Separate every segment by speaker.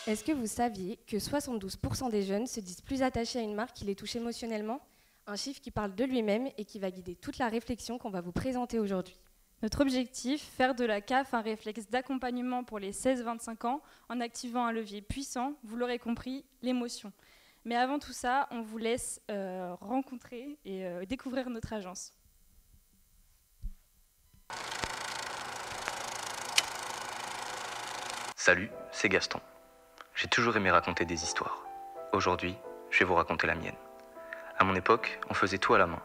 Speaker 1: Est-ce que vous saviez que 72% des jeunes se disent plus attachés à une marque qui les touche émotionnellement? Un chiffre qui parle de lui-même et qui va guider toute la réflexion qu'on va vous présenter aujourd'hui.
Speaker 2: Notre objectif, faire de la CAF un réflexe d'accompagnement pour les 16-25 ans en activant un levier puissant, vous l'aurez compris, l'émotion. Mais avant tout ça, on vous laisse rencontrer et découvrir notre agence.
Speaker 3: Salut, c'est Gaston. J'ai toujours aimé raconter des histoires. Aujourd'hui, je vais vous raconter la mienne. À mon époque, on faisait tout à la main.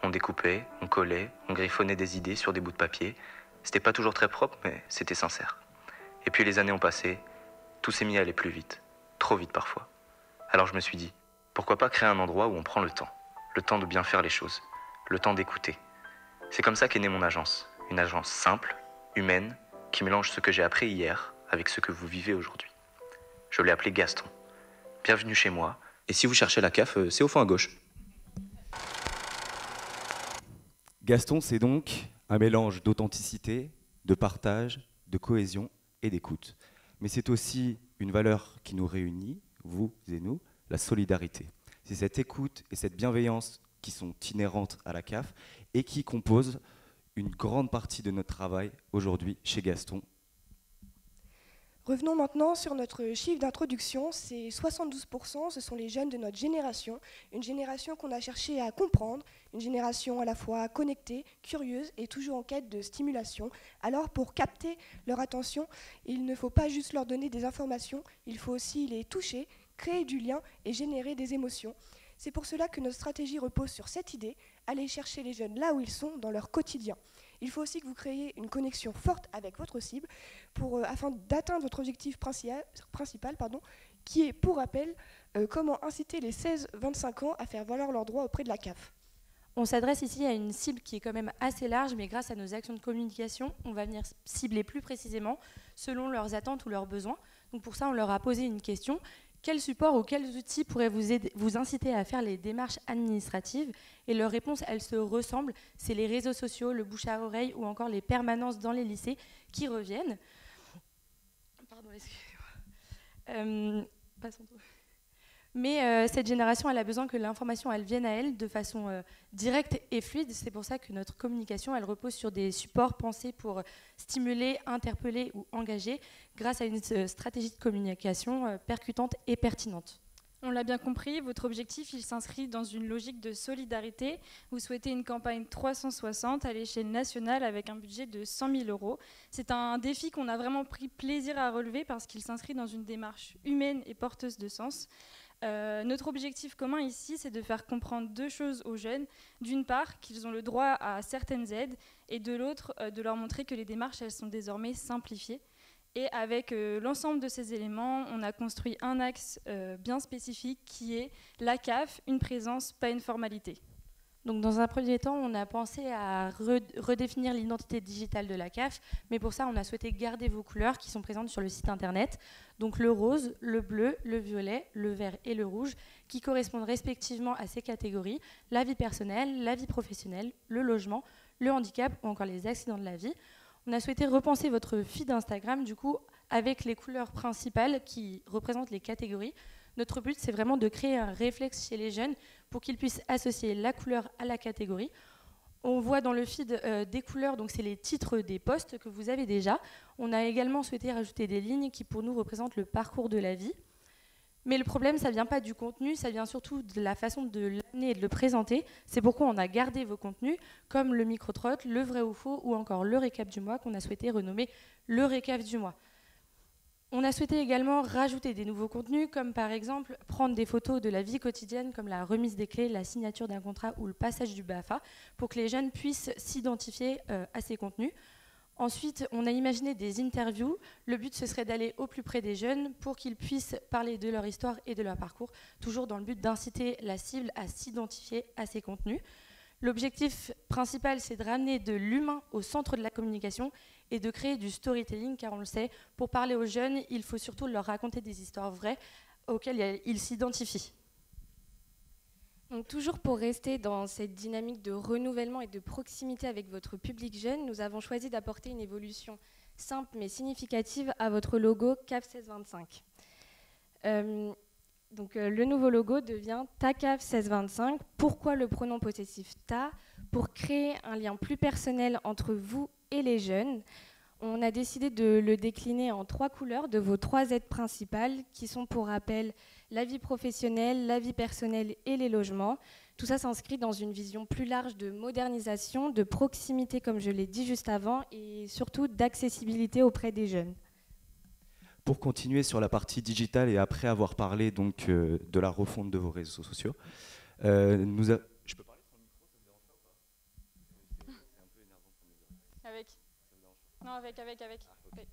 Speaker 3: On découpait, on collait, on griffonnait des idées sur des bouts de papier. C'était pas toujours très propre, mais c'était sincère. Et puis les années ont passé, tout s'est mis à aller plus vite. Trop vite parfois. Alors je me suis dit, pourquoi pas créer un endroit où on prend le temps de bien faire les choses, le temps d'écouter. C'est comme ça qu'est née mon agence. Une agence simple, humaine, qui mélange ce que j'ai appris hier avec ce que vous vivez aujourd'hui. Je l'ai appelé Gaston. Bienvenue chez moi. Et si vous cherchez la CAF, c'est au fond à gauche.
Speaker 4: Gaston, c'est donc un mélange d'authenticité, de partage, de cohésion et d'écoute. Mais c'est aussi une valeur qui nous réunit, vous et nous, la solidarité. C'est cette écoute et cette bienveillance qui sont inhérentes à la CAF et qui composent une grande partie de notre travail aujourd'hui chez Gaston.
Speaker 5: Revenons maintenant sur notre chiffre d'introduction. C'est 72%, ce sont les jeunes de notre génération, une génération qu'on a cherché à comprendre, une génération à la fois connectée, curieuse et toujours en quête de stimulation. Alors pour capter leur attention, il ne faut pas juste leur donner des informations, il faut aussi les toucher, créer du lien et générer des émotions. C'est pour cela que notre stratégie repose sur cette idée, aller chercher les jeunes là où ils sont dans leur quotidien. Il faut aussi que vous créiez une connexion forte avec votre cible afin d'atteindre votre objectif principal, qui est, pour rappel, comment inciter les 16-25 ans à faire valoir leurs droits auprès de la CAF.
Speaker 1: On s'adresse ici à une cible qui est quand même assez large, mais grâce à nos actions de communication, on va venir cibler plus précisément selon leurs attentes ou leurs besoins. Donc pour ça, on leur a posé une question. Quels supports ou quels outils pourraient vous inciter à faire les démarches administratives? Et leurs réponses, elles se ressemblent. C'est les réseaux sociaux, le bouche à oreille ou encore les permanences dans les lycées qui reviennent. Pardon, excusez-moi. Passons tout. Mais cette génération, elle a besoin que l'information, elle vienne à elle de façon directe et fluide. C'est pour ça que notre communication, elle repose sur des supports pensés pour stimuler, interpeller ou engager grâce à une stratégie de communication percutante et pertinente.
Speaker 2: On l'a bien compris, votre objectif, il s'inscrit dans une logique de solidarité. Vous souhaitez une campagne 360 à l'échelle nationale avec un budget de 100 000 €. C'est un défi qu'on a vraiment pris plaisir à relever parce qu'il s'inscrit dans une démarche humaine et porteuse de sens. Notre objectif commun ici, c'est de faire comprendre deux choses aux jeunes. D'une part, qu'ils ont le droit à certaines aides, et de l'autre, de leur montrer que les démarches, elles sont désormais simplifiées. Et avec l'ensemble de ces éléments, on a construit un axe bien spécifique qui est la CAF, une présence, pas une formalité.
Speaker 1: Donc dans un premier temps, on a pensé à redéfinir l'identité digitale de la CAF, mais pour ça, on a souhaité garder vos couleurs qui sont présentes sur le site internet. Donc le rose, le bleu, le violet, le vert et le rouge, qui correspondent respectivement à ces catégories, la vie personnelle, la vie professionnelle, le logement, le handicap ou encore les accidents de la vie. On a souhaité repenser votre feed Instagram, du coup, avec les couleurs principales qui représentent les catégories. Notre but, c'est vraiment de créer un réflexe chez les jeunes pour qu'ils puissent associer la couleur à la catégorie. On voit dans le feed des couleurs, donc c'est les titres des posts que vous avez déjà. On a également souhaité rajouter des lignes qui, pour nous, représentent le parcours de la vie. Mais le problème, ça ne vient pas du contenu, ça vient surtout de la façon de l'amener et de le présenter. C'est pourquoi on a gardé vos contenus, comme le micro-trotte, le vrai ou faux, ou encore le récap du mois, qu'on a souhaité renommer le récap du mois. On a souhaité également rajouter des nouveaux contenus, comme par exemple prendre des photos de la vie quotidienne, comme la remise des clés, la signature d'un contrat ou le passage du BAFA, pour que les jeunes puissent s'identifier à ces contenus. Ensuite, on a imaginé des interviews. Le but, ce serait d'aller au plus près des jeunes pour qu'ils puissent parler de leur histoire et de leur parcours, toujours dans le but d'inciter la cible à s'identifier à ces contenus. L'objectif principal, c'est de ramener de l'humain au centre de la communication et de créer du storytelling, car on le sait, pour parler aux jeunes, il faut surtout leur raconter des histoires vraies auxquelles ils s'identifient. Donc, toujours pour rester dans cette dynamique de renouvellement et de proximité avec votre public jeune, nous avons choisi d'apporter une évolution simple mais significative à votre logo CAF 1625. Le nouveau logo devient Ta CAF 1625. Pourquoi le pronom possessif ta? Pour créer un lien plus personnel entre vous et les jeunes. On a décidé de le décliner en 3 couleurs de vos 3 aides principales qui sont pour rappel la vie professionnelle, la vie personnelle et les logements. Tout ça s'inscrit dans une vision plus large de modernisation, de proximité comme je l'ai dit juste avant et surtout d'accessibilité auprès des jeunes.
Speaker 4: Pour continuer sur la partie digitale et après avoir parlé donc, de la refonte de vos réseaux sociaux, je peux parler sur le micro, ça vous dérange pas ou pas? C'est un peu énervant pour mes oreilles.
Speaker 2: Avec. Non, avec.
Speaker 4: Ah, okay.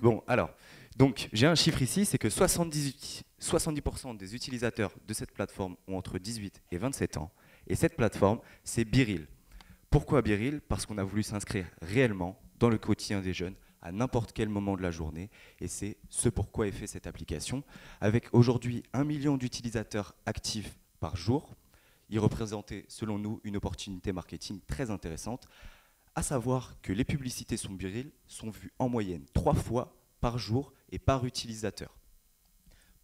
Speaker 4: Bon, alors, donc j'ai un chiffre ici, c'est que 70% des utilisateurs de cette plateforme ont entre 18 et 27 ans. Et cette plateforme, c'est Biril. Pourquoi Biril? Parce qu'on a voulu s'inscrire réellement dans le quotidien des jeunes, à n'importe quel moment de la journée, et c'est ce pourquoi est fait cette application. Avec aujourd'hui 1 million d'utilisateurs actifs par jour, il représentait, selon nous, une opportunité marketing très intéressante, à savoir que les publicités sur Biril sont vues en moyenne 3 fois par jour et par utilisateur.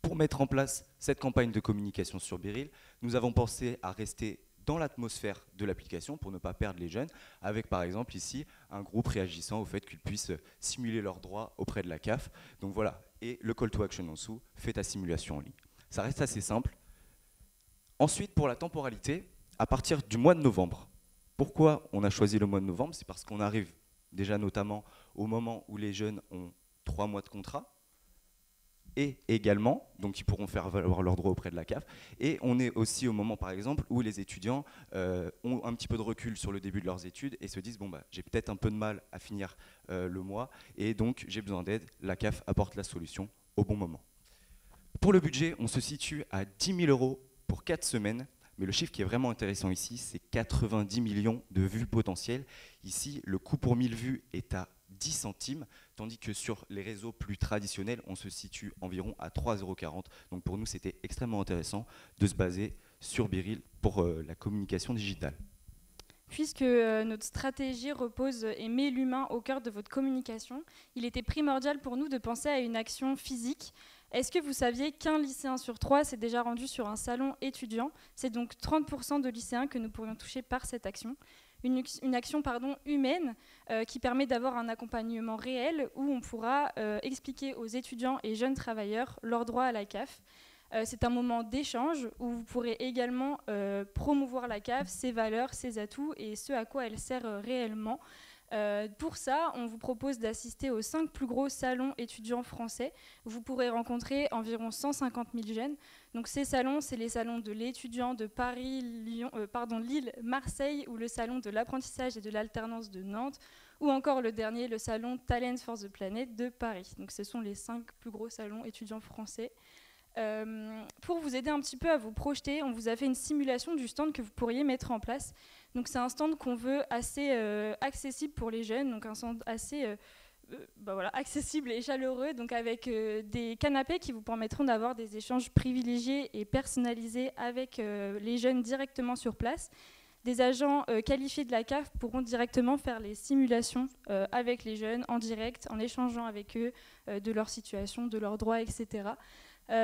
Speaker 4: Pour mettre en place cette campagne de communication sur Biril, nous avons pensé à rester dans l'atmosphère de l'application pour ne pas perdre les jeunes, avec par exemple ici un groupe réagissant au fait qu'ils puissent simuler leurs droits auprès de la CAF. Donc voilà, et le call to action en dessous, fais ta simulation en ligne. Ça reste assez simple. Ensuite, pour la temporalité, à partir du mois de novembre. Pourquoi on a choisi le mois de novembre? C'est parce qu'on arrive déjà notamment au moment où les jeunes ont 3 mois de contrat, et également, donc ils pourront faire valoir leurs droits auprès de la CAF. Et on est aussi au moment, par exemple, où les étudiants ont un petit peu de recul sur le début de leurs études et se disent bon bah j'ai peut-être un peu de mal à finir le mois et donc j'ai besoin d'aide. La CAF apporte la solution au bon moment. Pour le budget, on se situe à 10 000 € pour 4 semaines. Mais le chiffre qui est vraiment intéressant ici, c'est 90 millions de vues potentielles. Ici, le coût pour 1000 vues est à 10 centimes, tandis que sur les réseaux plus traditionnels, on se situe environ à 3,40 €. Donc pour nous, c'était extrêmement intéressant de se baser sur Biril pour la communication digitale.
Speaker 2: Puisque notre stratégie repose et met l'humain au cœur de votre communication, il était primordial pour nous de penser à une action physique. Est-ce que vous saviez qu'un lycéen sur 3 s'est déjà rendu sur un salon étudiant? C'est donc 30% de lycéens que nous pourrions toucher par cette action. Une action humaine qui permet d'avoir un accompagnement réel où on pourra expliquer aux étudiants et jeunes travailleurs leurs droits à la CAF. C'est un moment d'échange où vous pourrez également promouvoir la CAF, ses valeurs, ses atouts et ce à quoi elle sert réellement. Pour ça, on vous propose d'assister aux 5 plus gros salons étudiants français. Vous pourrez rencontrer environ 150 000 jeunes. Donc ces salons, c'est les salons de l'étudiant de Paris, Lille, Marseille, ou le salon de l'apprentissage et de l'alternance de Nantes, ou encore le dernier, le salon Talent for the Planet de Paris. Donc ce sont les 5 plus gros salons étudiants français. Pour vous aider un petit peu à vous projeter, on vous a fait une simulation du stand que vous pourriez mettre en place. Donc c'est un stand qu'on veut assez accessible pour les jeunes, donc un stand assez accessible et chaleureux, donc avec des canapés qui vous permettront d'avoir des échanges privilégiés et personnalisés avec les jeunes directement sur place. Des agents qualifiés de la CAF pourront directement faire les simulations avec les jeunes en direct, en échangeant avec eux de leur situation, de leurs droits, etc.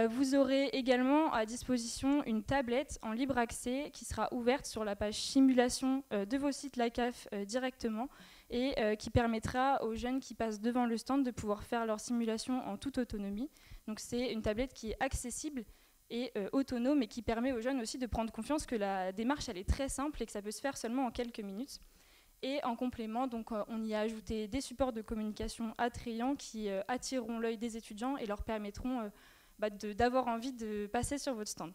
Speaker 2: Vous aurez également à disposition une tablette en libre accès qui sera ouverte sur la page simulation de vos sites La CAF directement et qui permettra aux jeunes qui passent devant le stand de pouvoir faire leur simulation en toute autonomie. Donc c'est une tablette qui est accessible et autonome et qui permet aux jeunes aussi de prendre confiance que la démarche elle est très simple et que ça peut se faire seulement en quelques minutes. Et en complément, donc, on y a ajouté des supports de communication attrayants qui attireront l'œil des étudiants et leur permettront d'avoir envie de passer sur votre stand.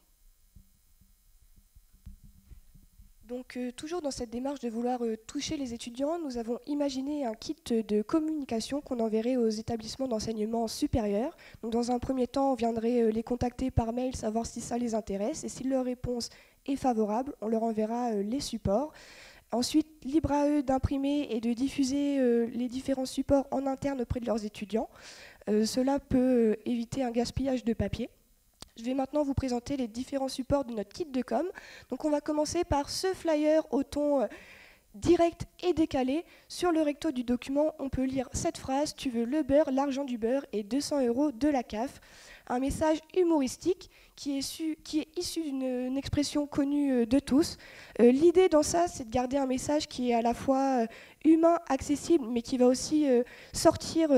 Speaker 5: Donc toujours dans cette démarche de vouloir toucher les étudiants, nous avons imaginé un kit de communication qu'on enverrait aux établissements d'enseignement supérieur. Donc dans un premier temps, on viendrait les contacter par mail, savoir si ça les intéresse, et si leur réponse est favorable, on leur enverra les supports. Ensuite, libre à eux d'imprimer et de diffuser les différents supports en interne auprès de leurs étudiants. Cela peut éviter un gaspillage de papier. Je vais maintenant vous présenter les différents supports de notre kit de com. Donc on va commencer par ce flyer au ton direct et décalé. Sur le recto du document, on peut lire cette phrase: tu veux le beurre, l'argent du beurre et 200 € de la CAF. Un message humoristique qui est issu d'une expression connue de tous. L'idée dans ça, c'est de garder un message qui est à la fois humain, accessible, mais qui va aussi sortir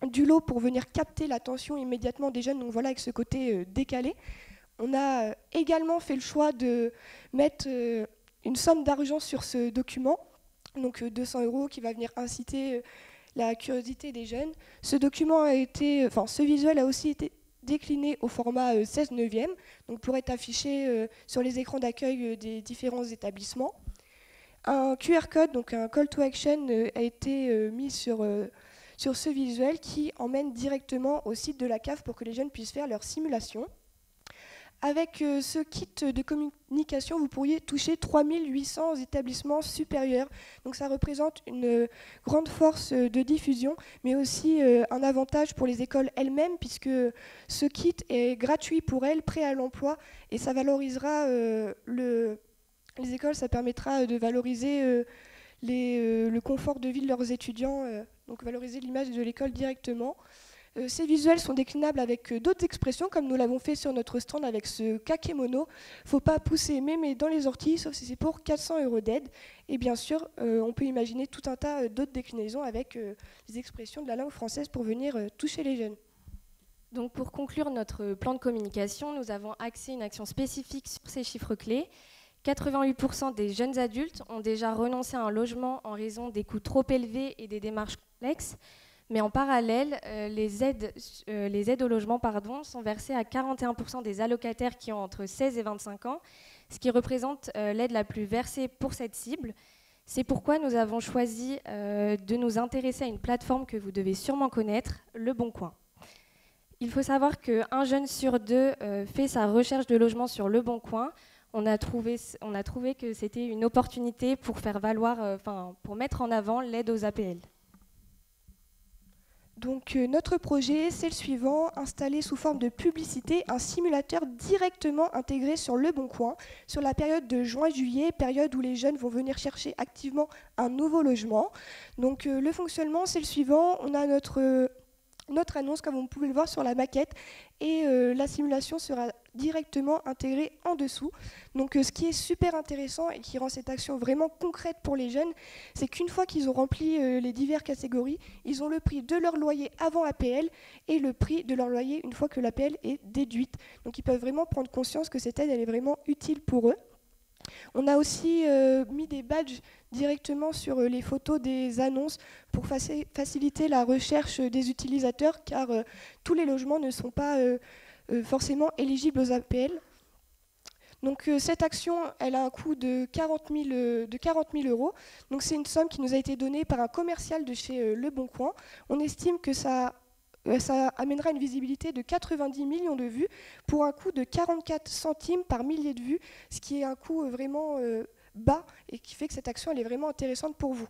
Speaker 5: du lot pour venir capter l'attention immédiatement des jeunes. Donc voilà, avec ce côté décalé. On a également fait le choix de mettre une somme d'argent sur ce document, donc 200 € qui va venir inciter la curiosité des jeunes. Ce visuel a aussi été décliné au format 16/9, donc pour être affiché sur les écrans d'accueil des différents établissements. Un QR code, donc un call to action, a été mis sur ce visuel qui emmène directement au site de la CAF pour que les jeunes puissent faire leur simulation. Avec ce kit de communication, vous pourriez toucher 3800 établissements supérieurs. Donc ça représente une grande force de diffusion, mais aussi un avantage pour les écoles elles-mêmes, puisque ce kit est gratuit pour elles, prêt à l'emploi, et ça valorisera les écoles, ça permettra de valoriser le confort de vie de leurs étudiants, donc valoriser l'image de l'école directement. Ces visuels sont déclinables avec d'autres expressions, comme nous l'avons fait sur notre stand avec ce kakémono. Faut pas pousser mémé dans les orties, sauf si c'est pour 400 € d'aide. Et bien sûr, on peut imaginer tout un tas d'autres déclinaisons avec les expressions de la langue française pour venir toucher les jeunes.
Speaker 6: Donc pour conclure notre plan de communication, nous avons axé une action spécifique sur ces chiffres clés. 88% des jeunes adultes ont déjà renoncé à un logement en raison des coûts trop élevés et des démarches complexes. Mais en parallèle, les aides au logement sont versées à 41% des allocataires qui ont entre 16 et 25 ans, ce qui représente l'aide la plus versée pour cette cible. C'est pourquoi nous avons choisi de nous intéresser à une plateforme que vous devez sûrement connaître, Le Bon Coin. Il faut savoir qu'un jeune sur deux fait sa recherche de logement sur Le Bon Coin. On a trouvé que c'était une opportunité pour faire valoir, pour mettre en avant l'aide aux APL.
Speaker 5: Donc notre projet, c'est le suivant: installer sous forme de publicité un simulateur directement intégré sur Le Bon Coin sur la période de juin-juillet, période où les jeunes vont venir chercher activement un nouveau logement. Donc le fonctionnement, c'est le suivant: on a notre annonce, comme vous pouvez le voir sur la maquette, et la simulation sera directement intégrée en dessous. Donc ce qui est super intéressant et qui rend cette action vraiment concrète pour les jeunes, c'est qu'une fois qu'ils ont rempli les diverses catégories, ils ont le prix de leur loyer avant APL et le prix de leur loyer une fois que l'APL est déduite. Donc ils peuvent vraiment prendre conscience que cette aide, elle est vraiment utile pour eux. On a aussi mis des badges directement sur les photos des annonces pour faciliter la recherche des utilisateurs, car tous les logements ne sont pas forcément éligibles aux APL. Donc cette action, elle a un coût de 40 000 €. Donc c'est une somme qui nous a été donnée par un commercial de chez Le Bon Coin. On estime que ça amènera une visibilité de 90 millions de vues pour un coût de 44 centimes par millier de vues, ce qui est un coût vraiment bas et qui fait que cette action elle est vraiment intéressante pour vous.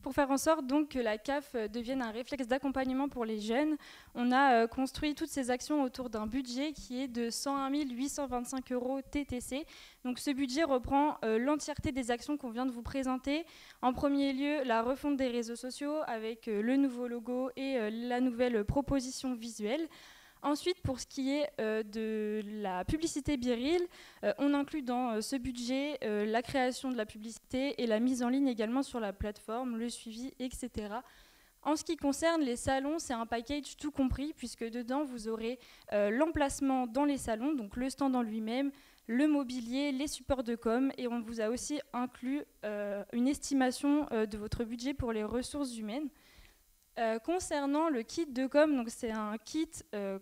Speaker 2: Pour faire en sorte donc que la CAF devienne un réflexe d'accompagnement pour les jeunes, on a construit toutes ces actions autour d'un budget qui est de 101 825 € TTC. Donc ce budget reprend l'entièreté des actions qu'on vient de vous présenter. En premier lieu, la refonte des réseaux sociaux avec le nouveau logo et la nouvelle proposition visuelle. Ensuite, pour ce qui est de la publicité Biril, on inclut dans ce budget la création de la publicité et la mise en ligne également sur la plateforme, le suivi, etc. En ce qui concerne les salons, c'est un package tout compris, puisque dedans, vous aurez l'emplacement dans les salons, donc le stand en lui-même, le mobilier, les supports de com, et on vous a aussi inclus une estimation de votre budget pour les ressources humaines. Concernant le kit de com, donc c'est un kit,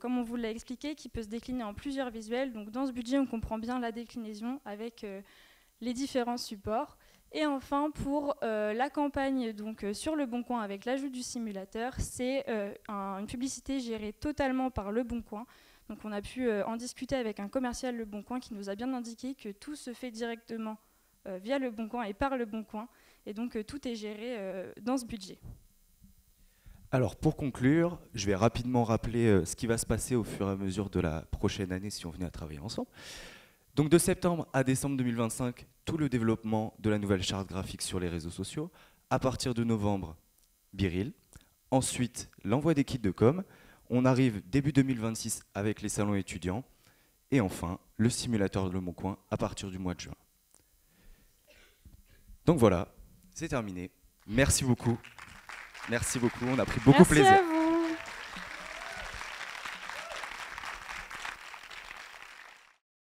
Speaker 2: comme on vous l'a expliqué, qui peut se décliner en plusieurs visuels. Donc dans ce budget, on comprend bien la déclinaison avec les différents supports. Et enfin, pour la campagne donc, sur Le Bon Coin avec l'ajout du simulateur, c'est une publicité gérée totalement par Le Bon Coin. Donc on a pu en discuter avec un commercial Le Bon Coin qui nous a bien indiqué que tout se fait directement via Le Bon Coin et par Le Bon Coin. Et donc tout est géré dans ce budget.
Speaker 4: Alors pour conclure, je vais rapidement rappeler ce qui va se passer au fur et à mesure de la prochaine année si on venait à travailler ensemble. Donc de septembre à décembre 2025, tout le développement de la nouvelle charte graphique sur les réseaux sociaux. À partir de novembre, Biril. Ensuite, l'envoi des kits de com. On arrive début 2026 avec les salons étudiants. Et enfin, le simulateur de Le Bon Coin à partir du mois de juin. Donc voilà, c'est terminé. Merci beaucoup. Merci beaucoup, on a pris beaucoup plaisir.
Speaker 2: Merci à vous.